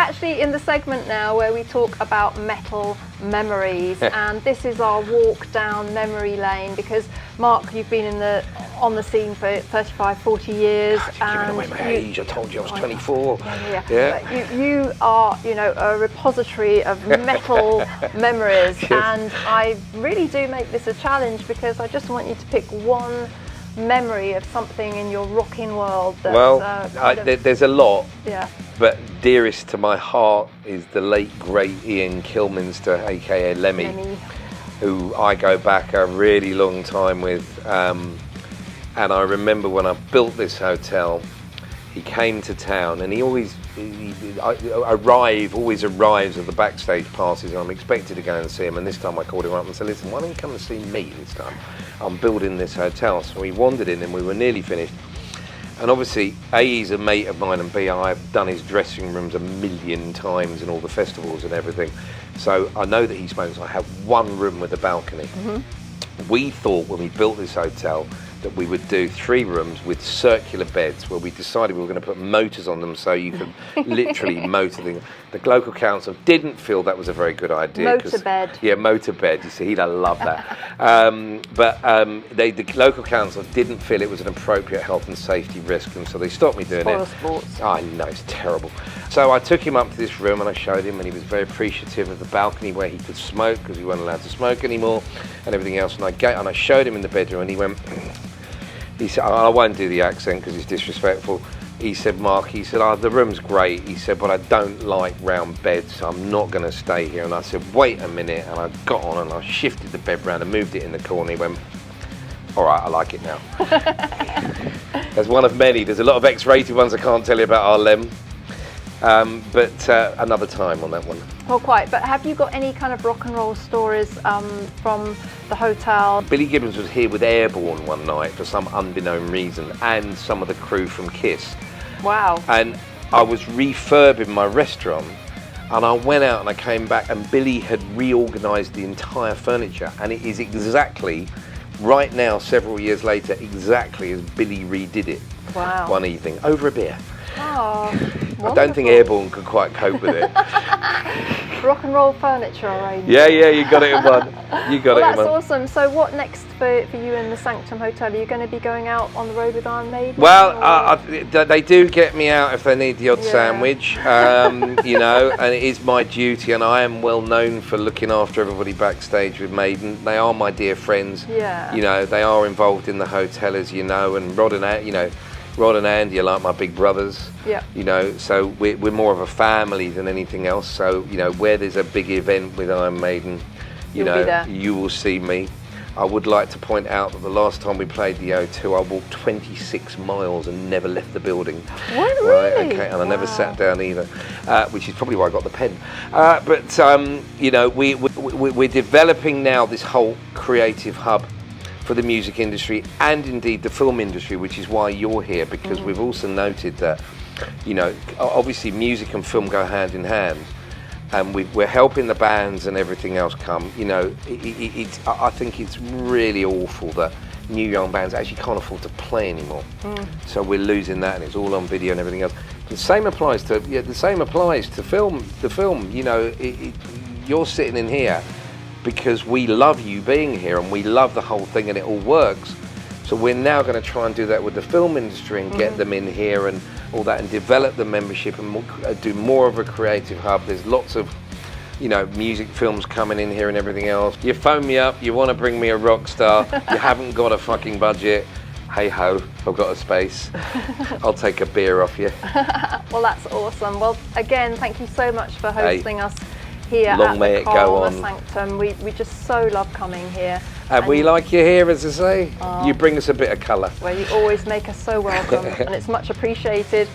actually in the segment now where we talk about metal memories, and this is our walk down memory lane, because Mark, you've been on the scene for 35, 40 years. God, you're giving away my age. I told you I was 24. Yeah. You are, a repository of metal memories, and I really do make this a challenge, because I just want you to pick one memory of something in your rocking world that's, there's a lot, yeah, but dearest to my heart is the late great Ian Kilminster, aka Lemmy, who I go back a really long time with, and I remember when I built this hotel, he came to town, and he always arrives at the backstage passes, and I'm expected to go and see him, and this time I called him up and said, listen, why don't you come and see me this time? I'm building this hotel. So he wandered in, and we were nearly finished. And obviously, A, he's a mate of mine, and B, I've done his dressing rooms a million times in all the festivals and everything. So I know that he smokes. I have one room with a balcony. We thought when we built this hotel that we would do 3 rooms with circular beds, where we decided we were going to put motors on them so you could literally motor things. The local council didn't feel that was a very good idea. Motor bed. Yeah, motor bed. You see, he'd love that. The local council didn't feel it was an appropriate health and safety risk, and so they stopped me doing it. Sports. I know, it's terrible. So I took him up to this room and I showed him, and he was very appreciative of the balcony where he could smoke, because he wasn't allowed to smoke anymore, and everything else. And I showed him in the bedroom, and he went. He said, I won't do the accent because it's disrespectful. He said, Mark, he said, the room's great. He said, but I don't like round beds, so I'm not going to stay here. And I said, wait a minute. And I got on and I shifted the bed round and moved it in the corner. He went, all right, I like it now. There's one of many. There's a lot of X-rated ones I can't tell you about our Lem. But another time on that one. Well, quite. But have you got any kind of rock and roll stories from the hotel? Billy Gibbons was here with Airborne one night for some unbeknown reason, and some of the crew from Kiss. Wow. And I was refurbing my restaurant, and I went out and I came back, and Billy had reorganised the entire furniture, and it is exactly, right now, several years later, exactly as Billy redid it. Wow. One evening, over a beer. Oh, I don't think Airborne could quite cope with it. Rock and roll furniture arrangement. Yeah, you got it in one. You got it in one. That's awesome. So what next for you in the Sanctum Hotel? Are you going to be going out on the road with Iron Maiden? Well, they do get me out if they need the odd sandwich, and it is my duty, and I am well known for looking after everybody backstage with Maiden. They are my dear friends. Yeah. They are involved in the hotel, as you know, and Rod and Andy are like my big brothers. Yeah. So we're more of a family than anything else. So, where there's a big event with Iron Maiden, you will see me. I would like to point out that the last time we played the O2, I walked 26 miles and never left the building. What, really? Right, okay, and I never sat down either, which is probably why I got the pen. We're developing now this whole creative hub for the music industry, and indeed the film industry, which is why you're here, because we've also noted that, obviously music and film go hand in hand, and we're helping the bands and everything else come. I think it's really awful that new young bands actually can't afford to play anymore. So we're losing that, and it's all on video and everything else. The same applies to film. The film, you're sitting in here because we love you being here, and we love the whole thing, and it all works. So we're now going to try and do that with the film industry, and get them in here and all that, and develop the membership, and do more of a creative hub. There's lots of music films coming in here and everything else. You phone me up, you want to bring me a rock star, you haven't got a fucking budget, hey ho, I've got a space. I'll take a beer off you. Well, that's awesome. Well, again, thank you so much for hosting us here long at may the it go Karma on. Sanctum. We just so love coming here. And we like you here, as I say. You bring us a bit of colour. Well, you always make us so welcome, and it's much appreciated.